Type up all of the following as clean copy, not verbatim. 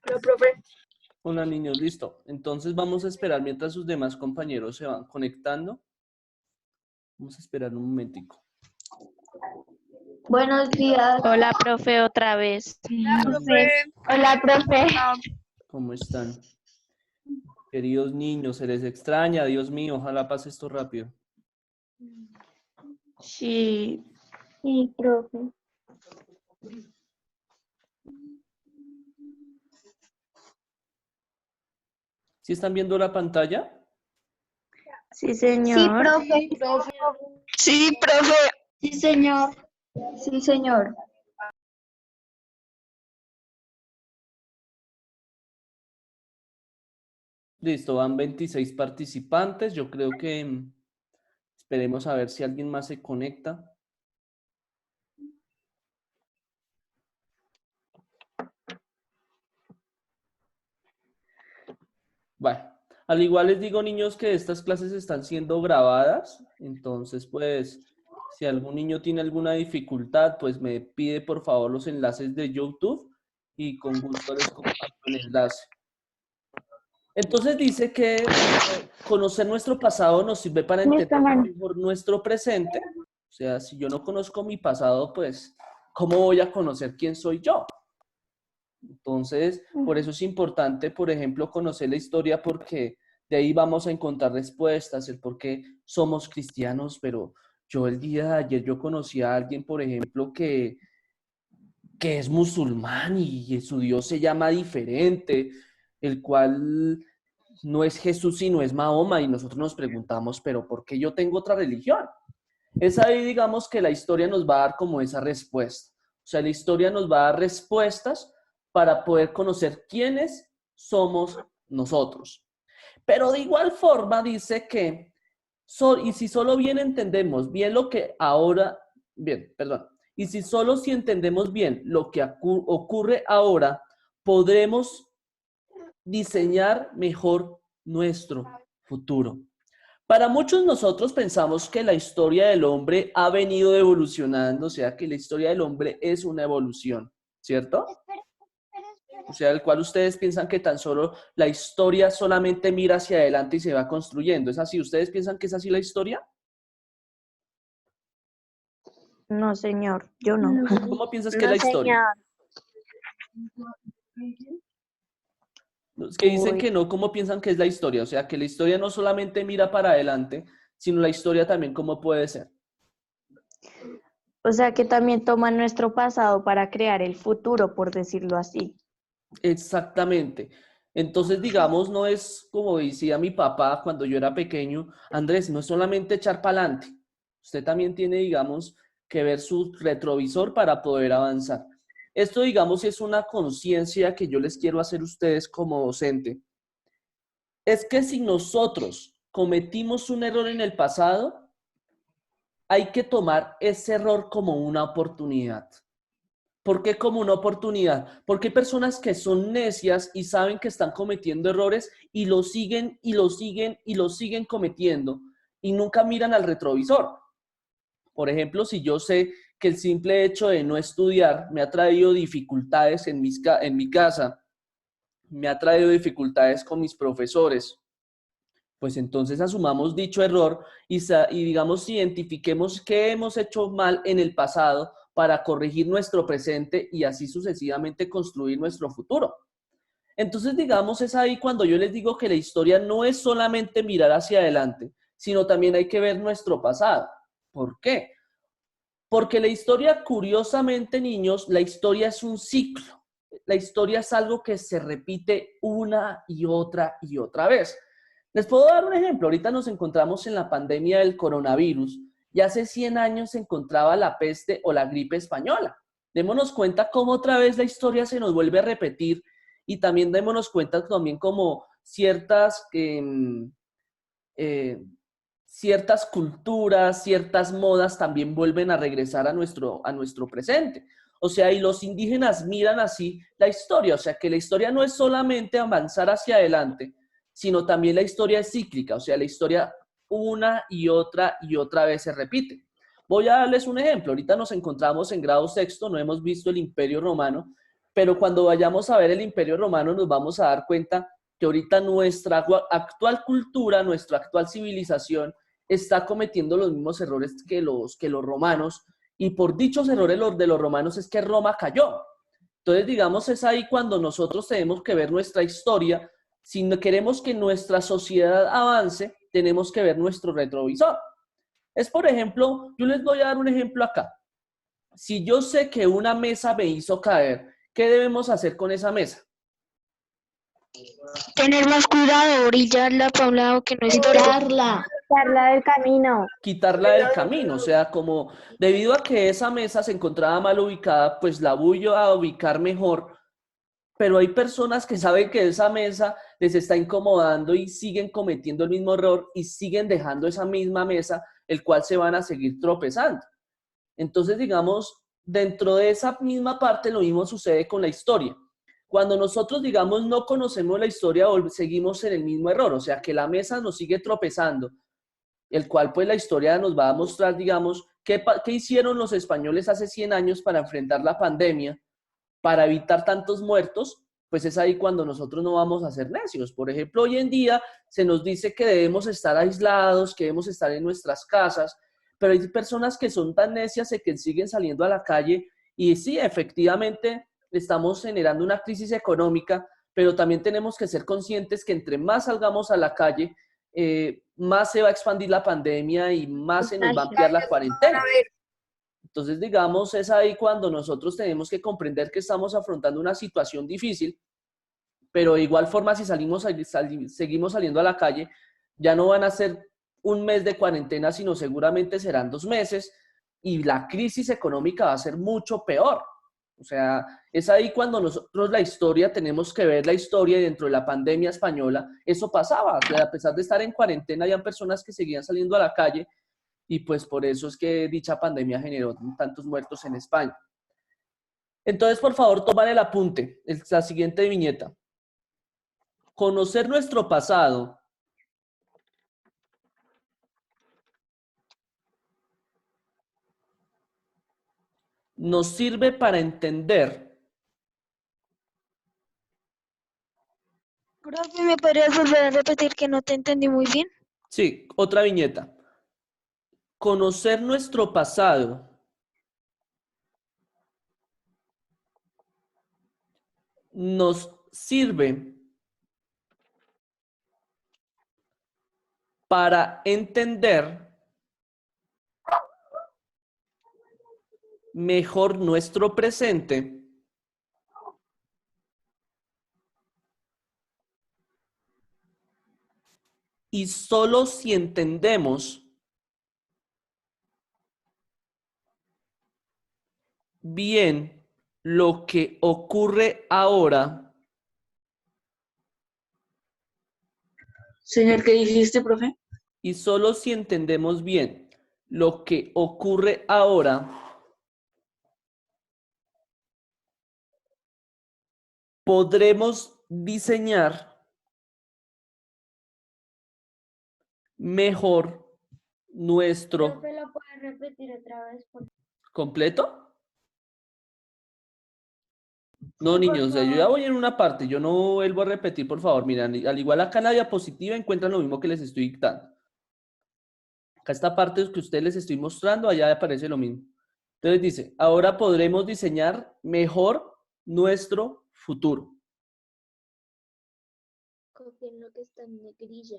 Pero, profe. Hola niños, listo. Entonces vamos a esperar mientras sus demás compañeros se van conectando. Vamos a esperar un momentico. Buenos días. Hola, profe, otra vez. Hola, profe. ¿Cómo están? Queridos niños, se les extraña, Dios mío, ojalá pase esto rápido. Sí. Sí, profe. ¿Sí están viendo la pantalla? Sí, Sí, señor. profe. Sí, profe. Sí, señor. Sí, señor. Listo, van 26 participantes. Yo creo que esperemos a ver si alguien más se conecta. Bueno, al igual les digo, niños, que estas clases están siendo grabadas. Entonces, pues, si algún niño tiene alguna dificultad, pues me pide por favor los enlaces de YouTube y con gusto les comparto el enlace. Entonces dice que conocer nuestro pasado nos sirve para entender mejor nuestro presente. O sea, si yo no conozco mi pasado, pues, ¿cómo voy a conocer quién soy yo? Entonces, por eso es importante, por ejemplo, conocer la historia porque de ahí vamos a encontrar respuestas, el por qué somos cristianos, pero yo el día de ayer yo conocí a alguien, por ejemplo, que es musulmán y su Dios se llama diferente, el cual no es Jesús sino es Mahoma y nosotros nos preguntamos, pero ¿por qué yo tengo otra religión? Es ahí, digamos, que la historia nos va a dar como esa respuesta. O sea, la historia nos va a dar respuestas para poder conocer quiénes somos nosotros. Pero de igual forma dice que, y si solo bien entendemos bien lo que ahora, y si solo si entendemos bien lo que ocurre ahora, podremos diseñar mejor nuestro futuro. Para muchos nosotros pensamos que la historia del hombre ha venido evolucionando, o sea, que la historia del hombre es una evolución, ¿cierto? O sea, el cual ustedes piensan que tan solo la historia solamente mira hacia adelante y se va construyendo. ¿Es así? ¿Ustedes piensan que es así la historia? No, señor, yo no. ¿Cómo piensas que es la historia? Los que dicen que no, ¿cómo piensan que es la historia? O sea, que la historia no solamente mira para adelante, sino la historia también, ¿cómo puede ser? O sea, que también toma nuestro pasado para crear el futuro, por decirlo así. Exactamente. Entonces, digamos, no es como decía mi papá cuando yo era pequeño, Andrés, no es solamente echar para adelante. Usted también tiene, digamos, que ver su retrovisor para poder avanzar. Esto, digamos, es una conciencia que yo les quiero hacer a ustedes como docente. Es que si nosotros cometimos un error en el pasado, hay que tomar ese error como una oportunidad. ¿Por qué como una oportunidad? Porque hay personas que son necias y saben que están cometiendo errores y lo siguen y lo siguen y lo siguen cometiendo y nunca miran al retrovisor. Por ejemplo, si yo sé que el simple hecho de no estudiar me ha traído dificultades en mi casa, me ha traído dificultades con mis profesores, pues entonces asumamos dicho error y digamos, identifiquemos qué hemos hecho mal en el pasado para corregir nuestro presente y así sucesivamente construir nuestro futuro. Entonces, digamos, es ahí cuando yo les digo que la historia no es solamente mirar hacia adelante, sino también hay que ver nuestro pasado. ¿Por qué? Porque la historia, curiosamente, niños, la historia es un ciclo. La historia es algo que se repite una y otra vez. Les puedo dar un ejemplo. Ahorita nos encontramos en la pandemia del coronavirus y hace 100 años se encontraba la peste o la gripe española. Démonos cuenta cómo otra vez la historia se nos vuelve a repetir y también démonos cuenta también como ciertas culturas, ciertas modas también vuelven a regresar a nuestro presente. O sea, y los indígenas miran así la historia. O sea, que la historia no es solamente avanzar hacia adelante, sino también la historia es cíclica. O sea, la historia una y otra vez se repite. Voy a darles un ejemplo. Ahorita nos encontramos en grado sexto, no hemos visto el Imperio Romano, pero cuando vayamos a ver el Imperio Romano nos vamos a dar cuenta que ahorita nuestra actual cultura, nuestra actual civilización está cometiendo los mismos errores que los romanos, y por dichos errores de los romanos es que Roma cayó. Entonces, digamos, es ahí cuando nosotros tenemos que ver nuestra historia. Si no queremos que nuestra sociedad avance, tenemos que ver nuestro retrovisor. Es, por ejemplo, yo les voy a dar un ejemplo acá. Si yo sé que una mesa me hizo caer, ¿qué debemos hacer con esa mesa? Tener más cuidado, orillarla para un lado que no estorbe. Quitarla del camino. Quitarla del camino, o sea, como debido a que esa mesa se encontraba mal ubicada, pues la voy a ubicar mejor, pero hay personas que saben que esa mesa les está incomodando y siguen cometiendo el mismo error y siguen dejando esa misma mesa, el cual se van a seguir tropezando. Entonces, digamos, dentro de esa misma parte lo mismo sucede con la historia. Cuando nosotros, digamos, no conocemos la historia, seguimos en el mismo error, o sea, que la mesa nos sigue tropezando, el cual pues la historia nos va a mostrar, digamos, qué hicieron los españoles hace 100 años para enfrentar la pandemia, para evitar tantos muertos. Pues es ahí cuando nosotros no vamos a ser necios. Por ejemplo, hoy en día se nos dice que debemos estar aislados, que debemos estar en nuestras casas, pero hay personas que son tan necias y que siguen saliendo a la calle, y sí, efectivamente estamos generando una crisis económica, pero también tenemos que ser conscientes que entre más salgamos a la calle, más se va a expandir la pandemia y más se nos va a ampliar la cuarentena. Entonces, digamos, es ahí cuando nosotros tenemos que comprender que estamos afrontando una situación difícil, pero de igual forma, si seguimos saliendo a la calle, ya no van a ser un mes de cuarentena, sino seguramente serán 2 meses, y la crisis económica va a ser mucho peor. O sea, es ahí cuando nosotros la historia, tenemos que ver la historia, y dentro de la pandemia española, eso pasaba. O sea, a pesar de estar en cuarentena, había personas que seguían saliendo a la calle, y pues por eso es que dicha pandemia generó tantos muertos en España. Entonces, por favor, tomen el apunte, la siguiente viñeta. Conocer nuestro pasado nos sirve para entender. Profe, ¿me podrías volver a repetir que no te entendí muy bien? Sí, otra viñeta. Conocer nuestro pasado nos sirve para entender mejor nuestro presente y solo si entendemos bien lo que ocurre ahora. Señor, ¿qué dijiste, profe? Y solo si entendemos bien lo que ocurre ahora, podremos diseñar mejor nuestro... ¿Lo puedes repetir otra vez? ¿Completo? No, niños, yo ya voy en una parte, yo no vuelvo a repetir, por favor. Miren, al igual acá en la diapositiva encuentran lo mismo que les estoy dictando. Acá esta parte que ustedes les estoy mostrando, allá aparece lo mismo. Entonces dice, ahora podremos diseñar mejor nuestro futuro. Copien lo que está en negrilla.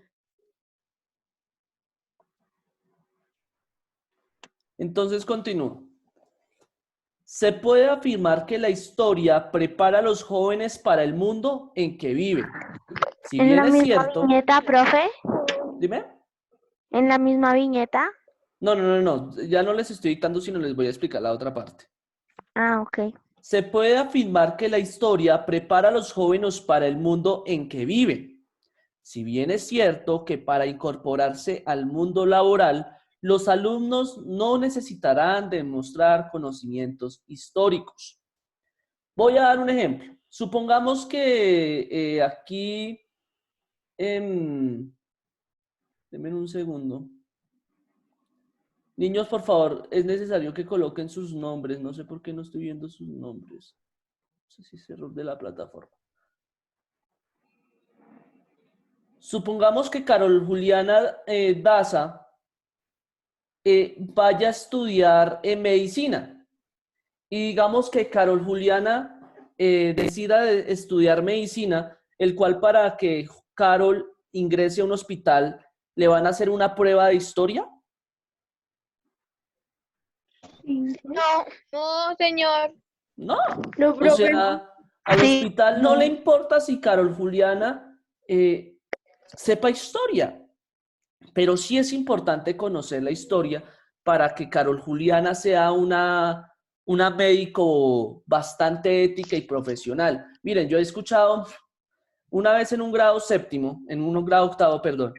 Entonces continúo. Se puede afirmar que la historia prepara a los jóvenes para el mundo en que viven. Si ¿En bien la es misma cierto... viñeta, profe? Dime. ¿En la misma viñeta? No. Ya no les estoy dictando, sino les voy a explicar la otra parte. Ah, ok. Se puede afirmar que la historia prepara a los jóvenes para el mundo en que viven. Si bien es cierto que para incorporarse al mundo laboral, los alumnos no necesitarán demostrar conocimientos históricos. Voy a dar un ejemplo. Supongamos que aquí... denme un segundo. Niños, por favor, es necesario que coloquen sus nombres. No sé por qué no estoy viendo sus nombres. sé si es error de la plataforma. Supongamos que Carol Juliana Daza vaya a estudiar medicina. Y digamos que Carol Juliana decida estudiar medicina, el cual para que Carol ingrese a un hospital le van a hacer una prueba de historia. No, No, señor. No, No, o profe. sea, al Sí, hospital no le importa si Carol Juliana sepa historia, pero sí es importante conocer la historia para que Carol Juliana sea una médico bastante ética y profesional. Miren, yo he escuchado una vez en un grado séptimo, en un grado octavo, perdón,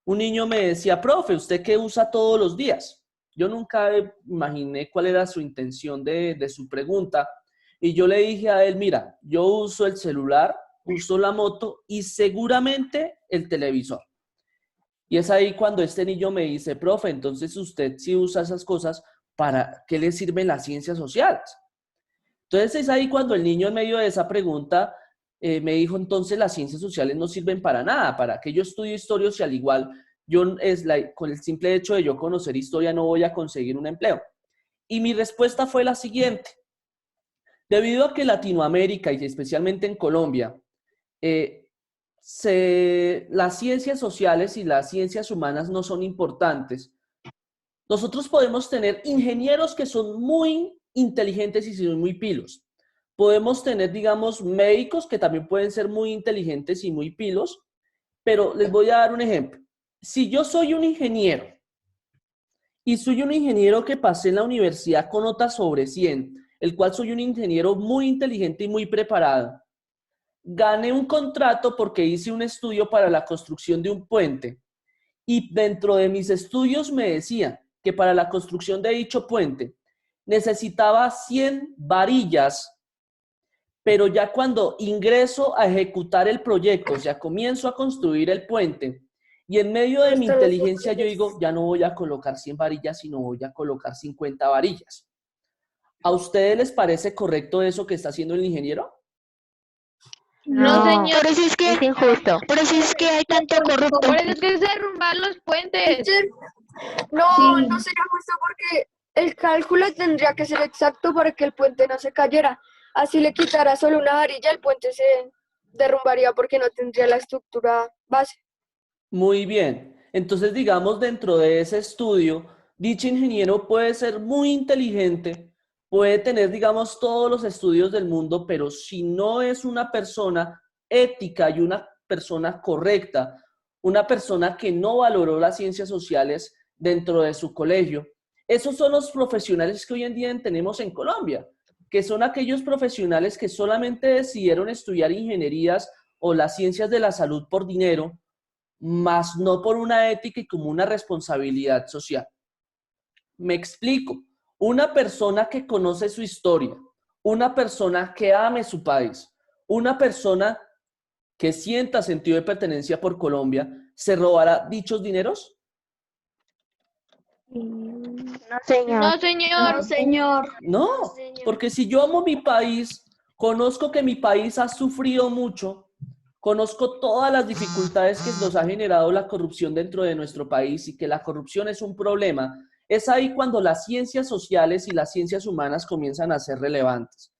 un niño me decía, profe, ¿usted qué usa todos los días? Yo nunca imaginé cuál era su intención de su pregunta y yo le dije a él, mira, yo uso el celular, uso la moto y seguramente el televisor. Y es ahí cuando este niño me dice, profe, entonces usted sí usa esas cosas, ¿para qué le sirven las ciencias sociales? Entonces es ahí cuando el niño en medio de esa pregunta me dijo, entonces las ciencias sociales no sirven para nada, ¿para qué yo estudio historia si al igual con el simple hecho de yo conocer historia no voy a conseguir un empleo? Y mi respuesta fue la siguiente. Debido a que Latinoamérica y especialmente en Colombia, las ciencias sociales y las ciencias humanas no son importantes, nosotros podemos tener ingenieros que son muy inteligentes y son muy pilos. Podemos tener, digamos, médicos que también pueden ser muy inteligentes y muy pilos, pero les voy a dar un ejemplo. Si yo soy un ingeniero y soy un ingeniero que pasé en la universidad con nota sobre 100, el cual soy un ingeniero muy inteligente y muy preparado, gané un contrato porque hice un estudio para la construcción de un puente y dentro de mis estudios me decían que para la construcción de dicho puente necesitaba 100 varillas, pero ya cuando ingreso a ejecutar el proyecto, o sea, comienzo a construir el puente y en medio de mi inteligencia yo digo, ya no voy a colocar 100 varillas, sino voy a colocar 50 varillas. ¿A ustedes les parece correcto eso que está haciendo el ingeniero? No, señor. por eso es que, Es injusto. por eso es que hay tanto corrupto. Por eso es que se derrumban los puentes. No, no sería justo porque el cálculo tendría que ser exacto para que el puente no se cayera. Así le quitara solo una varilla, el puente se derrumbaría porque no tendría la estructura base. Muy bien. Entonces, digamos, dentro de ese estudio, dicho ingeniero puede ser muy inteligente, puede tener, digamos, todos los estudios del mundo, pero si no es una persona ética y una persona correcta, una persona que no valoró las ciencias sociales dentro de su colegio, esos son los profesionales que hoy en día tenemos en Colombia, que son aquellos profesionales que solamente decidieron estudiar ingenierías o las ciencias de la salud por dinero, más no por una ética y como una responsabilidad social. Me explico. Una persona que conoce su historia, una persona que ame su país, una persona que sienta sentido de pertenencia por Colombia, ¿se robará dichos dineros? No, señor. No, señor. señor. No, porque si yo amo mi país, conozco que mi país ha sufrido mucho, conozco todas las dificultades que nos ha generado la corrupción dentro de nuestro país y que la corrupción es un problema, es ahí cuando las ciencias sociales y las ciencias humanas comienzan a ser relevantes.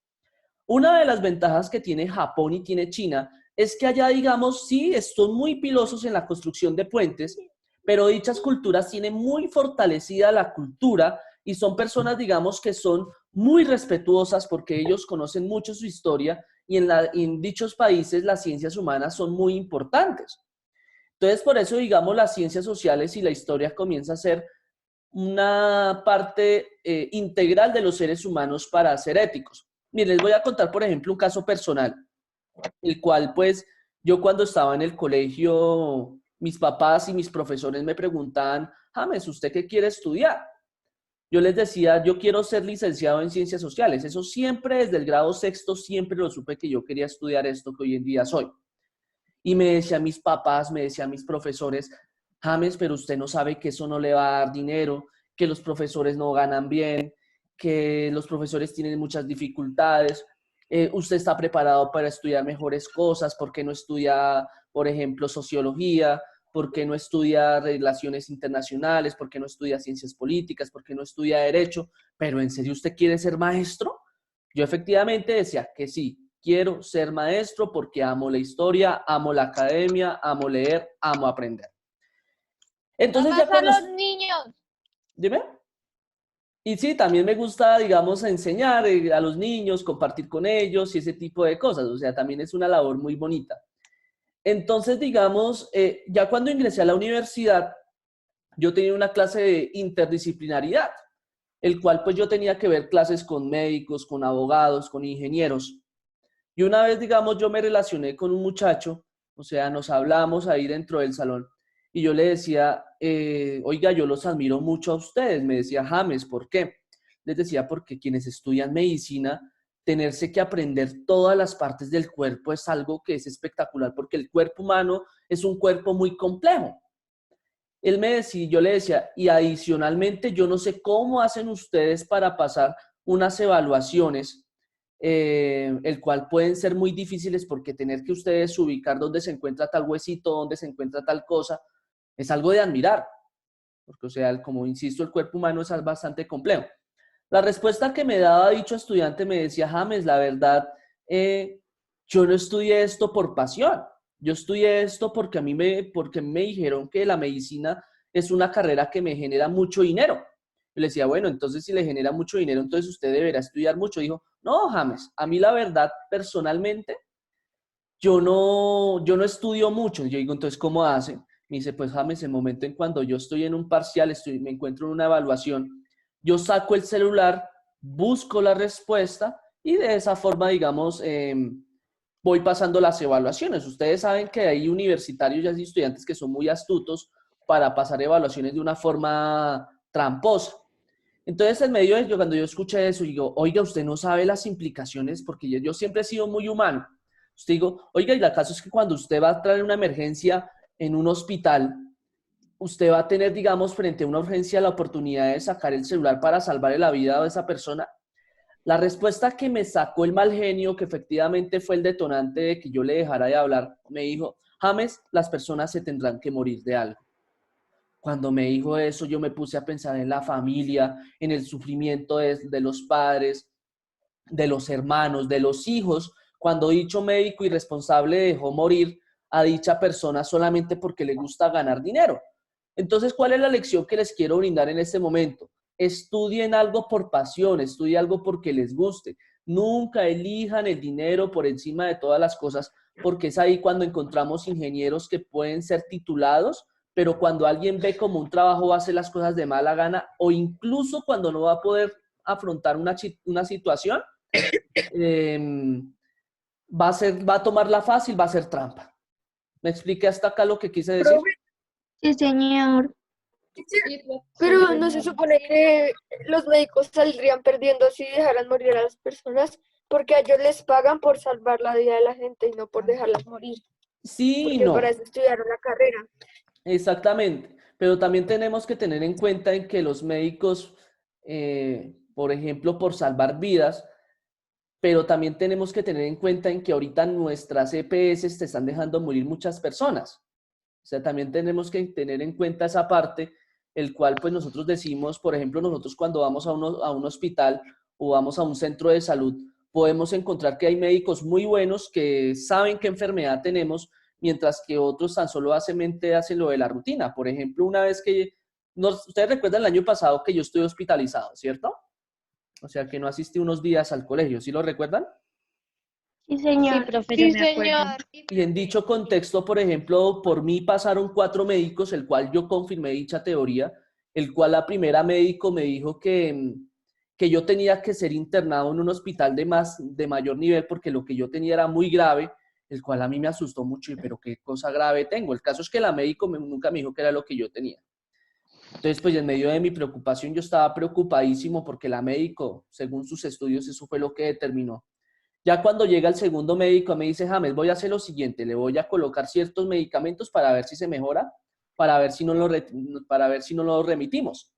Una de las ventajas que tiene Japón y tiene China es que allá, digamos, sí, son muy pilosos en la construcción de puentes, pero dichas culturas tienen muy fortalecida la cultura y son personas, digamos, que son muy respetuosas porque ellos conocen mucho su historia y en dichos países las ciencias humanas son muy importantes. Entonces, por eso, digamos, las ciencias sociales y la historia comienza a ser una parte integral de los seres humanos para ser éticos. Miren, les voy a contar, por ejemplo, un caso personal, el cual, pues, yo cuando estaba en el colegio, mis papás y mis profesores me preguntaban, James, ¿usted qué quiere estudiar? Yo les decía, yo quiero ser licenciado en ciencias sociales. Eso siempre, desde el grado sexto, siempre lo supe que yo quería estudiar esto que hoy en día soy. Y me decían mis papás, me decían mis profesores, James, pero usted no sabe que eso no le va a dar dinero, que los profesores no ganan bien, que los profesores tienen muchas dificultades. usted está preparado para estudiar mejores cosas, ¿por qué no estudia, por ejemplo, sociología? ¿Por qué no estudia relaciones internacionales? ¿Por qué no estudia ciencias políticas? ¿Por qué no estudia derecho? Pero ¿en serio usted quiere ser maestro? Yo efectivamente decía que sí, quiero ser maestro porque amo la historia, amo la academia, amo leer, amo aprender. Entonces ya Amas a cuando... los niños. Dime. Y sí, también me gusta, digamos, enseñar a los niños, compartir con ellos y ese tipo de cosas. O sea, también es una labor muy bonita. Entonces, digamos, ya cuando ingresé a la universidad, yo tenía una clase de interdisciplinaridad, el cual pues yo tenía que ver clases con médicos, con abogados, con ingenieros. Y una vez, digamos, yo me relacioné con un muchacho, o sea, nos hablamos ahí dentro del salón, y yo le decía, oiga, yo los admiro mucho a ustedes. Me decía, James, ¿por qué? Les decía, porque quienes estudian medicina, tenerse que aprender todas las partes del cuerpo es algo que es espectacular, porque el cuerpo humano es un cuerpo muy complejo. Él me decía, yo le decía, y adicionalmente, yo no sé cómo hacen ustedes para pasar unas evaluaciones, el cual pueden ser muy difíciles porque tener que ustedes ubicar dónde se encuentra tal huesito, dónde se encuentra tal cosa, es algo de admirar, porque, o sea, como insisto, el cuerpo humano es bastante complejo. La respuesta que me daba dicho estudiante me decía, James, la verdad, yo no estudié esto por pasión, yo estudié esto porque porque me dijeron que la medicina es una carrera que me genera mucho dinero. Yo le decía, bueno, entonces si le genera mucho dinero, entonces usted deberá estudiar mucho. Dijo, no, James, a mí la verdad, personalmente, yo no estudio mucho. Yo digo, entonces, ¿cómo hace? Me dice, pues James, el momento en cuando yo estoy en un parcial, me encuentro en una evaluación, yo saco el celular, busco la respuesta y de esa forma, digamos, voy pasando las evaluaciones. Ustedes saben que hay universitarios y estudiantes que son muy astutos para pasar evaluaciones de una forma tramposa. Entonces, en medio de ello, cuando yo escuché eso, digo, oiga, usted no sabe las implicaciones, porque yo siempre he sido muy humano. Usted digo, oiga, y el caso es que cuando usted va a traer una emergencia en un hospital, usted va a tener, digamos, frente a una urgencia la oportunidad de sacar el celular para salvarle la vida a esa persona. La respuesta que me sacó el mal genio, que efectivamente fue el detonante de que yo le dejara de hablar, me dijo, James, las personas se tendrán que morir de algo. Cuando me dijo eso, yo me puse a pensar en la familia, en el sufrimiento de los padres, de los hermanos, de los hijos, cuando dicho médico irresponsable dejó morir a dicha persona solamente porque le gusta ganar dinero. Entonces, ¿cuál es la lección que les quiero brindar en este momento? Estudien algo por pasión, estudien algo porque les guste. Nunca elijan el dinero por encima de todas las cosas, porque es ahí cuando encontramos ingenieros que pueden ser titulados, pero cuando alguien ve como un trabajo va a hacer las cosas de mala gana, o incluso cuando no va a poder afrontar una situación, va a tomarla fácil, va a hacer trampa. ¿Me expliqué hasta acá lo que quise decir? Sí, señor. Pero no se supone que los médicos saldrían perdiendo si dejaran morir a las personas, porque a ellos les pagan por salvar la vida de la gente y no por dejarlas morir. Sí y Porque no. para eso estudiaron la carrera. Exactamente, pero también tenemos que tener en cuenta en que los médicos, por ejemplo, por salvar vidas, pero también tenemos que tener en cuenta en que ahorita nuestras EPS te están dejando morir muchas personas. O sea, también tenemos que tener en cuenta esa parte, el cual pues nosotros decimos, por ejemplo, nosotros cuando vamos a un hospital o vamos a un centro de salud, podemos encontrar que hay médicos muy buenos que saben qué enfermedad tenemos, mientras que otros tan solo hacen lo de la rutina. Por ejemplo, una vez que, ustedes recuerdan el año pasado que yo estuve hospitalizado, ¿cierto? O sea, que no asistí unos días al colegio, ¿sí lo recuerdan? Sí, señor. profe, Sí, yo me acuerdo. señor. Y en dicho contexto, por ejemplo, por mí pasaron 4 médicos, el cual yo confirmé dicha teoría, el cual la primera médico me dijo que yo tenía que ser internado en un hospital de mayor nivel porque lo que yo tenía era muy grave, el cual a mí me asustó mucho, pero qué cosa grave tengo. El caso es que la médico nunca me dijo que era lo que yo tenía. Entonces, pues en medio de mi preocupación, yo estaba preocupadísimo porque la médico, según sus estudios, eso fue lo que determinó. Ya cuando llega el segundo médico, me dice, James, voy a hacer lo siguiente, le voy a colocar ciertos medicamentos para ver si se mejora, para ver si no lo remitimos.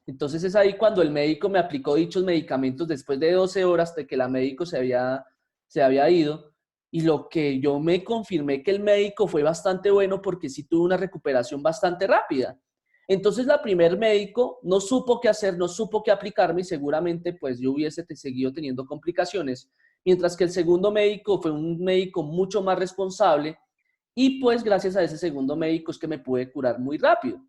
Entonces es ahí cuando el médico me aplicó dichos medicamentos después de 12 horas de que la médico se había se había ido, y lo que yo me confirmé que el médico fue bastante bueno porque sí tuvo una recuperación bastante rápida. Entonces la primer médico no supo qué hacer, no supo qué aplicarme y seguramente pues yo hubiese seguido teniendo complicaciones, mientras que el segundo médico fue un médico mucho más responsable y pues gracias a ese segundo médico es que me pude curar muy rápido.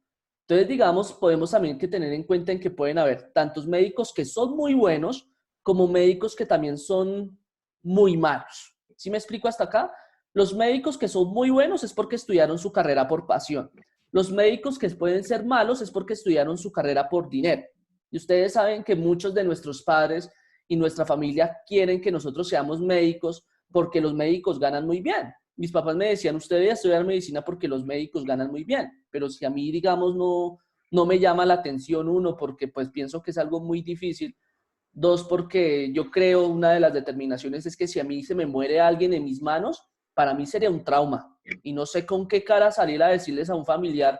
Entonces, digamos, podemos también que tener en cuenta en que pueden haber tantos médicos que son muy buenos como médicos que también son muy malos. ¿Sí me explico hasta acá? Los médicos que son muy buenos es porque estudiaron su carrera por pasión. Los médicos que pueden ser malos es porque estudiaron su carrera por dinero. Y ustedes saben que muchos de nuestros padres y nuestra familia quieren que nosotros seamos médicos porque los médicos ganan muy bien. Mis papás me decían, usted debe estudiar medicina porque los médicos ganan muy bien, pero si a mí, digamos, no me llama la atención, uno, porque pues pienso que es algo muy difícil, dos, porque yo creo una de las determinaciones es que si a mí se me muere alguien en mis manos, para mí sería un trauma y no sé con qué cara salir a decirles a un familiar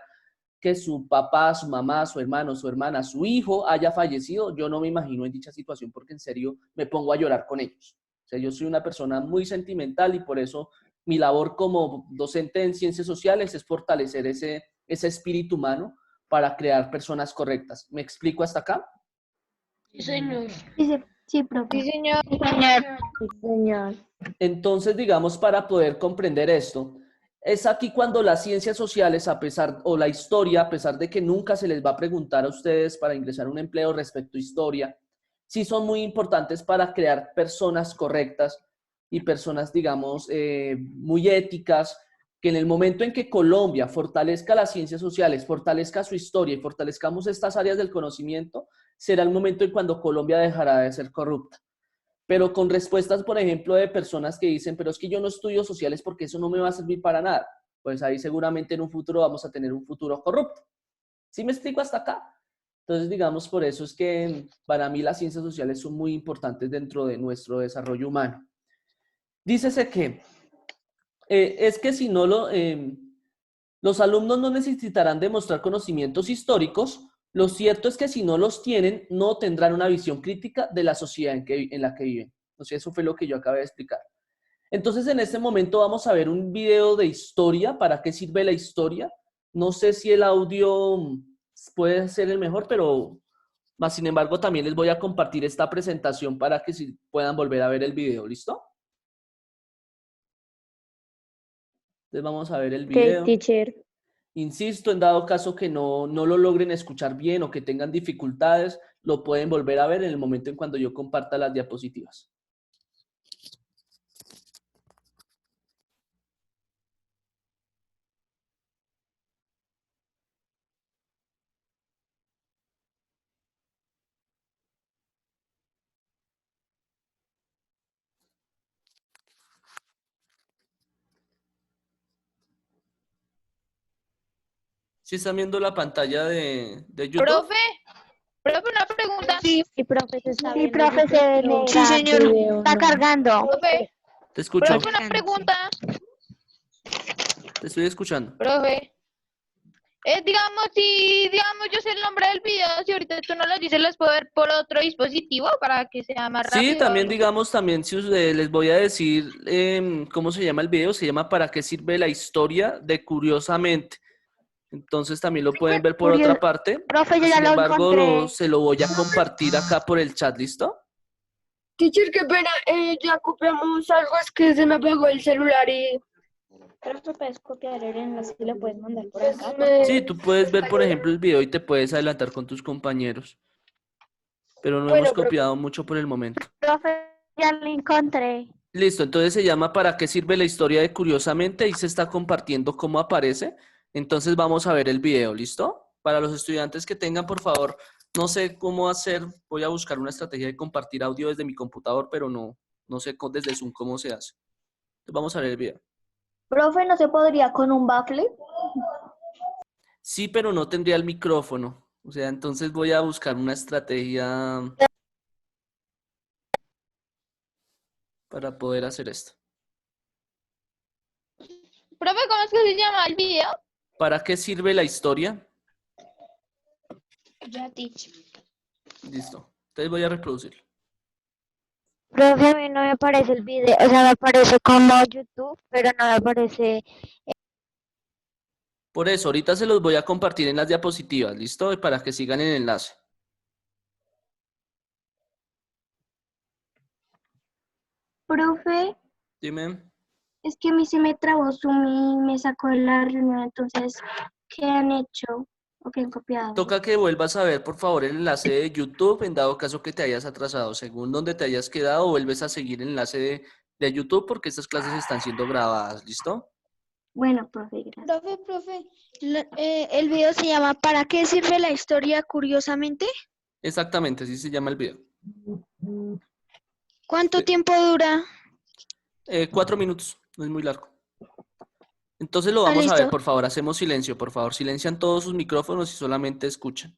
que su papá, su mamá, su hermano, su hermana, su hijo haya fallecido. Yo no me imagino en dicha situación porque en serio me pongo a llorar con ellos. O sea, yo soy una persona muy sentimental y por eso mi labor como docente en ciencias sociales es fortalecer ese espíritu humano para crear personas correctas. ¿Me explico hasta acá? Sí, señor. Sí, profe. Sí, señor. Sí, señor. Entonces, digamos, para poder comprender esto, es aquí cuando las ciencias sociales, o la historia, a pesar de que nunca se les va a preguntar a ustedes para ingresar a un empleo respecto a historia, sí son muy importantes para crear personas correctas y personas, digamos, muy éticas, que en el momento en que Colombia fortalezca las ciencias sociales, fortalezca su historia y fortalezcamos estas áreas del conocimiento, será el momento en cuando Colombia dejará de ser corrupta. Pero con respuestas, por ejemplo, de personas que dicen, pero es que yo no estudio sociales porque eso no me va a servir para nada. Pues ahí seguramente en un futuro vamos a tener un futuro corrupto. ¿Sí me explico hasta acá? Entonces, digamos, por eso es que para mí las ciencias sociales son muy importantes dentro de nuestro desarrollo humano. Dícese que es que si no los alumnos no necesitarán demostrar conocimientos históricos. Lo cierto es que si no los tienen, no tendrán una visión crítica de la sociedad en la que viven. O sea, eso fue lo que yo acabé de explicar. Entonces, en este momento vamos a ver un video de historia. ¿Para qué sirve la historia? No sé si el audio puede ser el mejor, pero más sin embargo también les voy a compartir esta presentación para que puedan volver a ver el video. ¿Listo? Entonces vamos a ver el video. Ok, teacher. Insisto, en dado caso que no lo logren escuchar bien o que tengan dificultades, lo pueden volver a ver en el momento en cuando yo comparta las diapositivas. ¿Sí están viendo la pantalla de YouTube? Profe, una pregunta. Sí, Y profe, se está sí, viendo profe, YouTube, se pero sí, señor. video Está no. cargando. Profe, Te escucho. profe, una pregunta. Te estoy escuchando. Profe. Digamos, si yo sé el nombre del video, si ahorita tú no lo dices, ¿los puedo ver por otro dispositivo para que sea más rápido? Sí, también digamos, también si les voy a decir cómo se llama el video, se llama ¿Para qué sirve la historia de Curiosamente? Entonces también lo pueden ver por otra parte. Profe, yo ya Sin lo embargo, encontré. se lo voy a compartir acá por el chat, ¿listo? Teacher, qué pena, ya copiamos algo, es que se me apagó el celular y Pero tú puedes copiar el enlace y lo puedes mandar por pues acá. Sí, tú puedes ver, por ejemplo, el video y te puedes adelantar con tus compañeros. Pero no Bueno, hemos pero- copiado mucho por el momento. Profe, ya lo encontré. Listo, entonces se llama ¿Para qué sirve la historia de Curiosamente? Ahí se está compartiendo cómo aparece. Entonces vamos a ver el video, ¿listo? Para los estudiantes que tengan, por favor, no sé cómo hacer, voy a buscar una estrategia de compartir audio desde mi computador, pero no sé desde Zoom cómo se hace. Entonces vamos a ver el video. Profe, ¿no se podría con un bafle? Sí, pero no tendría el micrófono. O sea, entonces voy a buscar una estrategia para poder hacer esto. Profe, ¿cómo es que se llama el video? ¿Para qué sirve la historia? Ya, teacher. Listo. Entonces voy a reproducirlo. Profe, a mí no me aparece el video, o sea, me aparece como YouTube, pero no me aparece. Por eso, ahorita se los voy a compartir en las diapositivas, ¿listo? Para que sigan el enlace. Profe, Dime. es que a mí se me trabó Zoom y me sacó de la reunión, entonces, ¿qué han hecho? ¿O qué han copiado? Toca que vuelvas a ver, por favor, el enlace de YouTube, en dado caso que te hayas atrasado. Según donde te hayas quedado, vuelves a seguir el enlace de YouTube porque estas clases están siendo grabadas, ¿listo? Bueno, profe, gracias. Profe, el video se llama ¿Para qué sirve la historia curiosamente? Exactamente, así se llama el video. ¿Cuánto tiempo dura? 4 minutos, no es muy largo. Entonces lo vamos a ver, listo. por favor, hacemos silencio, por favor. Silencian todos sus micrófonos y solamente escuchan.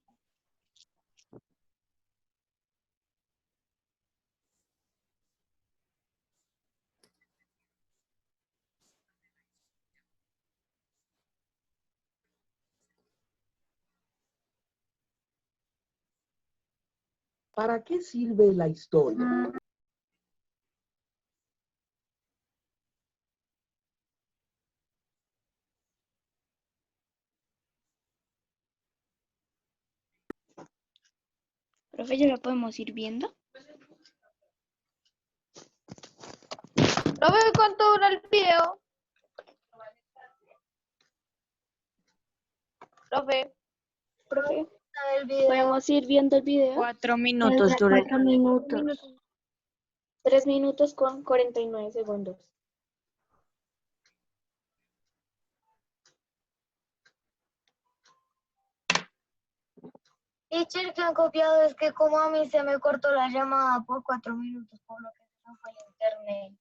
¿Para qué sirve la historia? Profe, ¿ya lo podemos ir viendo? Profe, ¿cuánto dura el video? Profe. ¿Podemos ir viendo el video? 4 minutos dura. 4 minutos. 3 minutos con 49 segundos. Teacher, que han copiado es que como a mí se me cortó la llamada por 4 minutos, por lo que se me fue el internet.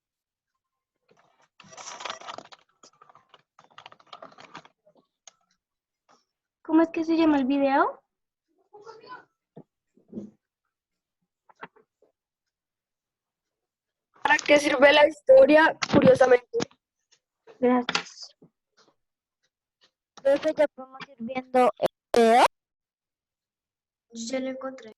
¿Cómo es que se llama el video? ¿Para qué sirve la historia? Curiosamente. Gracias. Profe, ya podemos ir viendo el video. Ya lo encontré.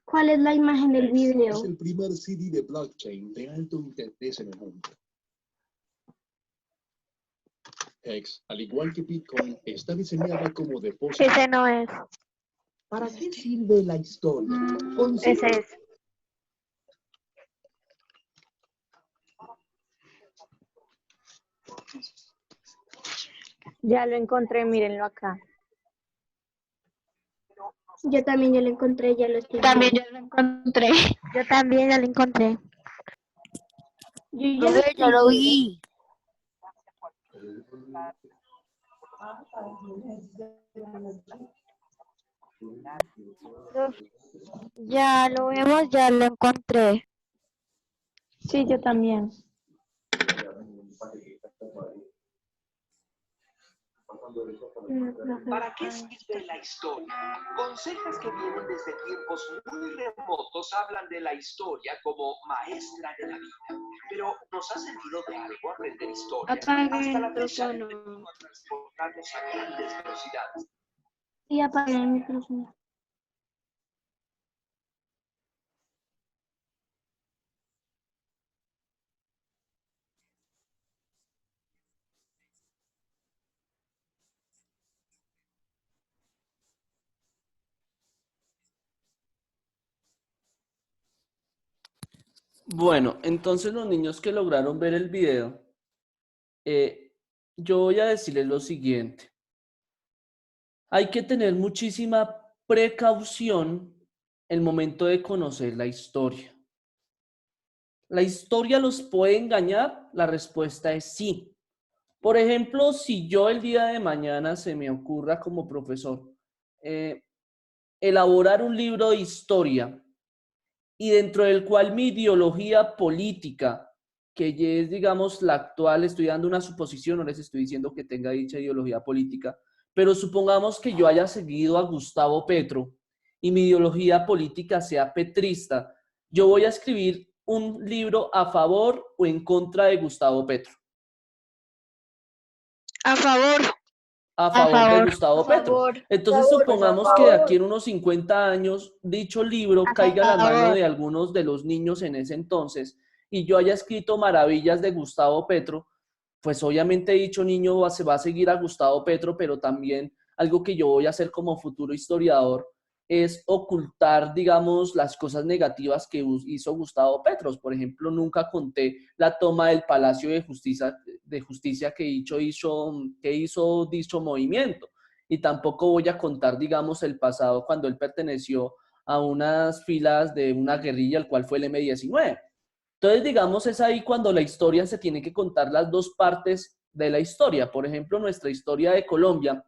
¿Cuál es la imagen del video? Es el primer CD de blockchain de alto interés en el mundo. Hex, al igual que Bitcoin, está diseñada como depósito. Ese no es. ¿Para qué sirve la historia? Ese es. Ya lo encontré, mírenlo acá. Yo también ya lo encontré, ya lo estoy También viendo. ya lo encontré. Yo también ya lo encontré. Yo ya Yo lo vi. Ya lo vemos, ya lo encontré. Sí, yo también. ¿Para qué sirve la historia? Consejas que vienen desde tiempos muy remotos hablan de la historia como maestra de la vida. Pero ¿nos ha servido de algo aprender historia? Hasta la fecha a transportarnos a grandes velocidades. Sí, apagué el micrófono. Bueno, entonces los niños que lograron ver el video, yo voy a decirles lo siguiente. Hay que tener muchísima precaución el momento de conocer la historia. ¿La historia los puede engañar? La respuesta es sí. Por ejemplo, si yo el día de mañana se me ocurra como profesor elaborar un libro de historia y dentro del cual mi ideología política, que ya es, digamos, la actual, estoy dando una suposición, no les estoy diciendo que tenga dicha ideología política, pero supongamos que yo haya seguido a Gustavo Petro y mi ideología política sea petrista, yo voy a escribir un libro a favor o en contra de Gustavo Petro. A favor. A favor de favor. Gustavo A Petro. favor. Entonces supongamos que de aquí en unos 50 años dicho libro caiga a la mano favor. de algunos de los niños en ese entonces y yo haya escrito maravillas de Gustavo Petro, pues obviamente dicho niño se va a seguir a Gustavo Petro, pero también algo que yo voy a hacer como futuro historiador es ocultar, digamos, las cosas negativas que hizo Gustavo Petro. Por ejemplo, nunca conté la toma del Palacio de Justicia que hizo dicho movimiento. Y tampoco voy a contar, digamos, el pasado cuando él perteneció a unas filas de una guerrilla, el cual fue el M-19. Entonces, digamos, es ahí cuando la historia se tiene que contar las dos partes de la historia. Por ejemplo, nuestra historia de Colombia,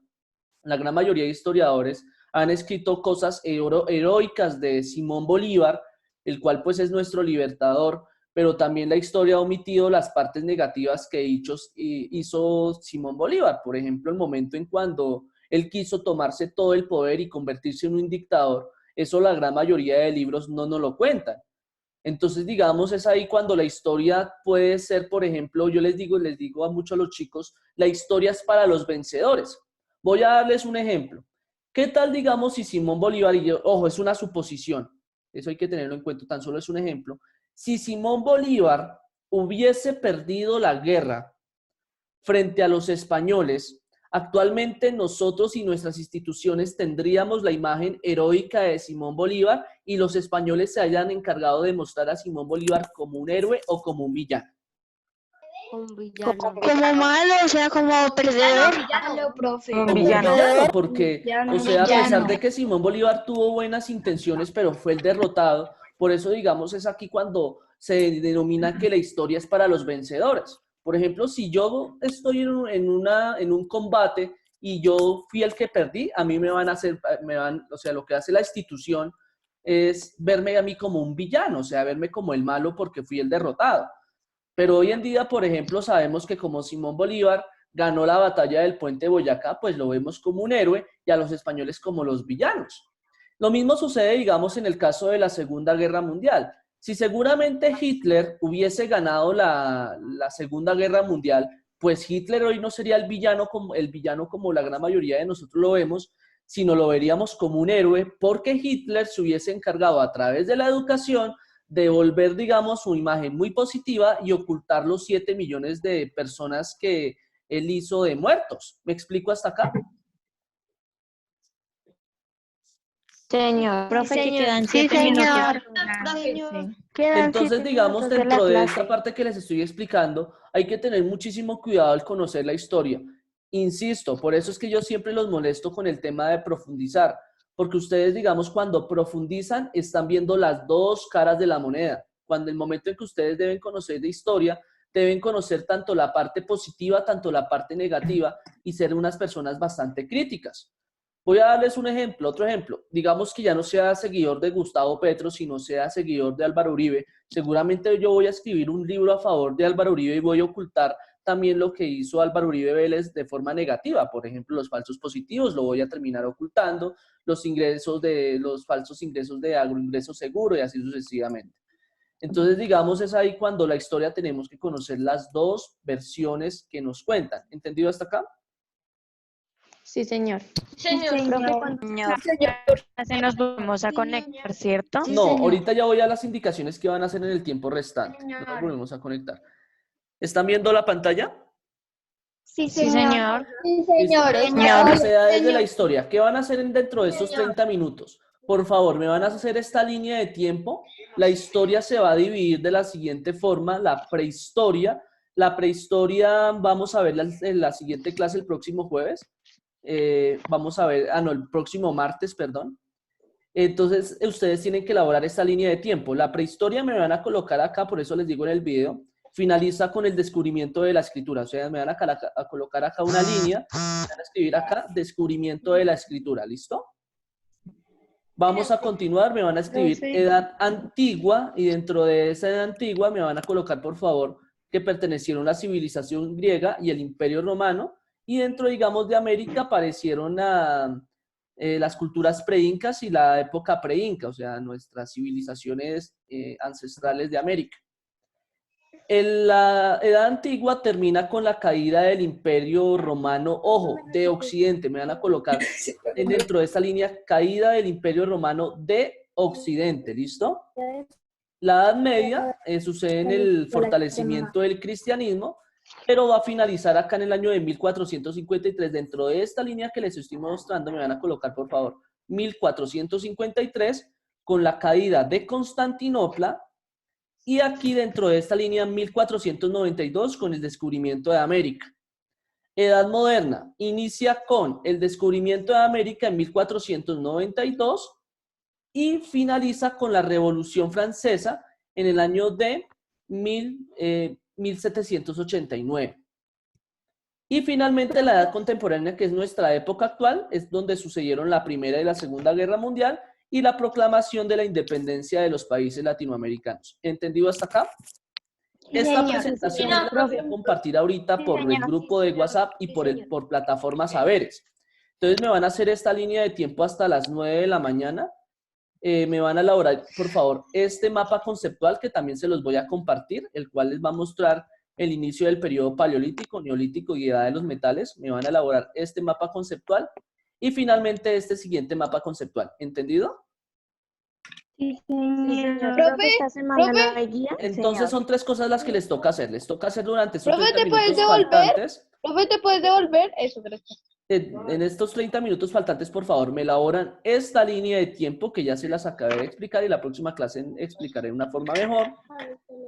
la gran mayoría de historiadores han escrito cosas heroicas de Simón Bolívar, el cual pues es nuestro libertador, pero también la historia ha omitido las partes negativas que hizo Simón Bolívar. Por ejemplo, el momento en cuando él quiso tomarse todo el poder y convertirse en un dictador, eso la gran mayoría de libros no nos lo cuentan. Entonces, digamos, es ahí cuando la historia puede ser, por ejemplo, yo les digo a muchos los chicos, la historia es para los vencedores. Voy a darles un ejemplo. ¿Qué tal, digamos, si Simón Bolívar, ojo, es una suposición, eso hay que tenerlo en cuenta, tan solo es un ejemplo, si Simón Bolívar hubiese perdido la guerra frente a los españoles, actualmente nosotros y nuestras instituciones tendríamos la imagen heroica de Simón Bolívar y los españoles se hayan encargado de mostrar a Simón Bolívar como un héroe o como un villano. Como malo, o sea, como perdedor. Malo, profe. Un Como villano. villano, porque, o sea, a pesar Villano. de que Simón Bolívar tuvo buenas intenciones, pero fue el derrotado, por eso, digamos, es aquí cuando se denomina que la historia es para los vencedores. Por ejemplo, si yo estoy en un combate y yo fui el que perdí, a mí o sea, lo que hace la institución es verme a mí como un villano, o sea, verme como el malo porque fui el derrotado. Pero hoy en día, por ejemplo, sabemos que como Simón Bolívar ganó la batalla del Puente de Boyacá, pues lo vemos como un héroe y a los españoles como los villanos. Lo mismo sucede, digamos, en el caso de la Segunda Guerra Mundial. Si seguramente Hitler hubiese ganado la Segunda Guerra Mundial, pues Hitler hoy no sería el villano como la gran mayoría de nosotros lo vemos, sino lo veríamos como un héroe, porque Hitler se hubiese encargado a través de la educación de volver, digamos, su imagen muy positiva y ocultar los 7 millones de personas que él hizo de muertos. ¿Me explico hasta acá? Señor, profe, que quedan Sí, 7 minutos. señor. Quedan Entonces, 7 digamos, minutos de la dentro de clase. esta parte que les estoy explicando, hay que tener muchísimo cuidado al conocer la historia. Insisto, por eso es que yo siempre los molesto con el tema de profundizar, porque ustedes, digamos, cuando profundizan, están viendo las dos caras de la moneda. Cuando el momento en que ustedes deben conocer de historia, deben conocer tanto la parte positiva, tanto la parte negativa, y ser unas personas bastante críticas. Voy a darles un ejemplo, otro ejemplo. Digamos que ya no sea seguidor de Gustavo Petro, sino sea seguidor de Álvaro Uribe. Seguramente yo voy a escribir un libro a favor de Álvaro Uribe y voy a ocultar también lo que hizo Álvaro Uribe Vélez de forma negativa. Por ejemplo, los falsos positivos lo voy a terminar ocultando, los falsos ingresos de agroingreso seguro y así sucesivamente. Entonces, digamos, es ahí cuando la historia tenemos que conocer las dos versiones que nos cuentan. ¿Entendido hasta acá? Sí, señor. Señor. Profe, ¿cuánto se nos volvemos a conectar, cierto? No, ahorita ya voy a las indicaciones que van a hacer en el tiempo restante. Nos volvemos a conectar. ¿Están viendo la pantalla? Sí, Sí, señor. señor. Sí, señor. Necesidades de la historia. ¿Qué van a hacer dentro de estos 30 minutos? Por favor, me van a hacer esta línea de tiempo. La historia se va a dividir de la siguiente forma. La prehistoria. La prehistoria vamos a verla en la siguiente clase el próximo jueves. Vamos a ver, el próximo martes, perdón. Entonces, ustedes tienen que elaborar esta línea de tiempo. La prehistoria me van a colocar acá, por eso les digo en el video, finaliza con el descubrimiento de la escritura. O sea, me van a colocar acá una línea, me van a escribir acá descubrimiento de la escritura, ¿listo? Vamos a continuar, me van a escribir edad antigua y dentro de esa edad antigua me van a colocar, por favor, que pertenecieron a la civilización griega y el Imperio Romano, y dentro, digamos, de América aparecieron las culturas pre-incas y la época pre-inca, o sea, nuestras civilizaciones ancestrales de América. La Edad Antigua termina con la caída del Imperio Romano, ojo, de Occidente. Me van a colocar dentro de esta línea caída del Imperio Romano de Occidente, ¿listo? La Edad Media sucede en el fortalecimiento del cristianismo, pero va a finalizar acá en el año de 1453. Dentro de esta línea que les estoy mostrando, me van a colocar, por favor, 1453, con la caída de Constantinopla. Y aquí dentro de esta línea 1492 con el descubrimiento de América. Edad moderna inicia con el descubrimiento de América en 1492 y finaliza con la Revolución Francesa en el año de 1789. Y finalmente la edad contemporánea, que es nuestra época actual, es donde sucedieron la Primera y la Segunda Guerra Mundial y la proclamación de la independencia de los países latinoamericanos. ¿Entendido hasta acá? Esta presentación la voy a compartir ahorita por el grupo de WhatsApp y por plataforma Saberes. Entonces me van a hacer esta línea de tiempo hasta las 9 de la mañana. Me van a elaborar, por favor, este mapa conceptual que también se los voy a compartir, el cual les va a mostrar el inicio del periodo paleolítico, neolítico y edad de los metales. Me van a elaborar este mapa conceptual y finalmente este siguiente mapa conceptual. ¿Entendido? Sí, señor. Profe, Esta semana profe. no hay guía. Entonces son tres cosas las que les toca hacer. Les toca hacer durante estos Profe, 30 ¿te puedes minutos devolver? faltantes. Profe, ¿te puedes devolver? Eso, gracias. En estos 30 minutos faltantes, por favor, me elaboran esta línea de tiempo que ya se las acabé de explicar y la próxima clase explicaré de una forma mejor.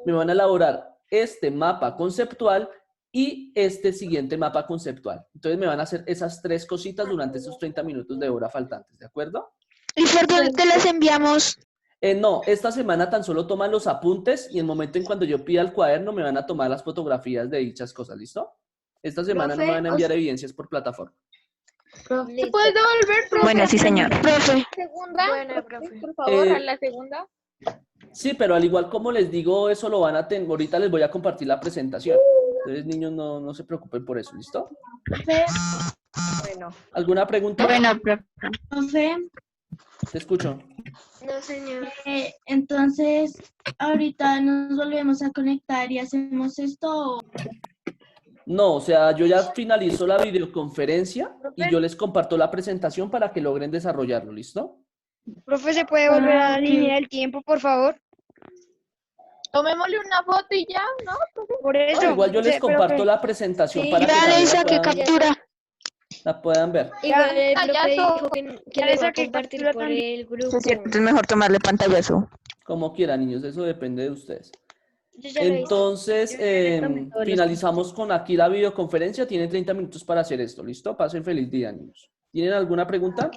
Me van a elaborar este mapa conceptual y este siguiente mapa conceptual. Entonces me van a hacer esas tres cositas durante esos 30 minutos de hora faltantes, ¿de acuerdo? ¿Y por dónde te las enviamos? No, esta semana tan solo toman los apuntes y el momento en cuando yo pida el cuaderno me van a tomar las fotografías de dichas cosas, ¿listo? Esta semana no me van a enviar evidencias por plataforma. ¿Te puedes devolver, profe? Bueno, sí, señor. Profe. Segunda, Bueno, profe. por favor, a la segunda. Sí, pero al igual como les digo, eso lo van a tener. Ahorita les voy a compartir la presentación. Entonces, niños, no se preocupen por eso, ¿listo? Bueno. ¿Alguna pregunta? Profe, Te escucho. No, señor. entonces, ahorita nos volvemos a conectar y hacemos esto. No, o sea, yo ya finalizo la videoconferencia y yo les comparto la presentación para que logren desarrollarlo, ¿listo? Profe, ¿se puede volver a la línea del tiempo, por favor? Tomémosle una foto y ya, ¿no? Por No, eso. igual yo les pero comparto que- la presentación sí, para que Dale, también Isa, que captura. la puedan ver. Igual el Pantallazo. profe dijo que les va a compartir por el grupo. Sí, es cierto, es mejor tomarle pantallazo. Como quieran, niños, eso depende de ustedes. Yo ya lo hice. Entonces, finalizamos con aquí la videoconferencia. Tienen 30 minutos para hacer esto, ¿listo? Pasen feliz día, niños. ¿Tienen alguna pregunta?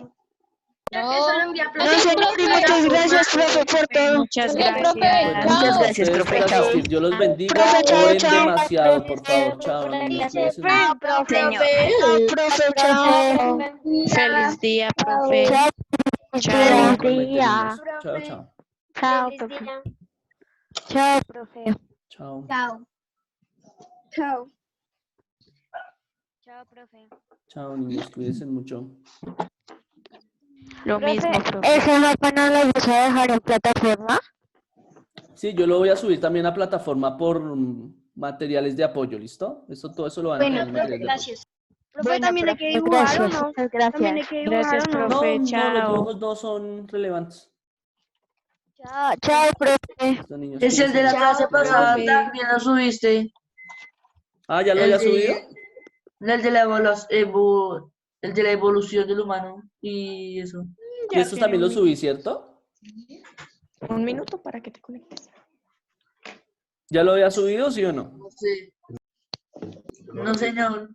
No, señor, y muchas gracias, profe, por todo. Muchas Gracias, gracias. profe. Muchas Chao. gracias, Ustedes profe. por Chao. asistir. Dios los bendiga. Profe, chao, Oren chao. demasiado, por favor. Chao, niños. Cuídense mucho. Señor. Profe, chao. Feliz día, profe. Chao. Chao, chao. Chao, Feliz profe. día. Chao, profe. Chao. Chao. Chao. Chao, profe. Chao, niños. Cuídense mucho. Lo mismo, profe. ¿Ese mapa no lo vas a dejar en plataforma? Sí, yo lo voy a subir también a plataforma por materiales de apoyo, ¿listo? Todo eso lo van a tener en materiales de apoyo. Profe, ¿también hay que dibujar o Gracias, no? muchas ¿También hay gracias. que dibujar Gracias, o no? profe. No, los Chao. dibujos no son relevantes. Chao, chao, profe. Listo, niños, Es el de la cuídense clase mucho. pasada, profe. también lo subiste. Ah, ¿ya lo El había de- subido? El de la evolución del humano y eso. Y estos también los subí, ¿cierto? Un minuto para que te conectes. ¿Ya lo había subido, sí o no? No sé. No, señor.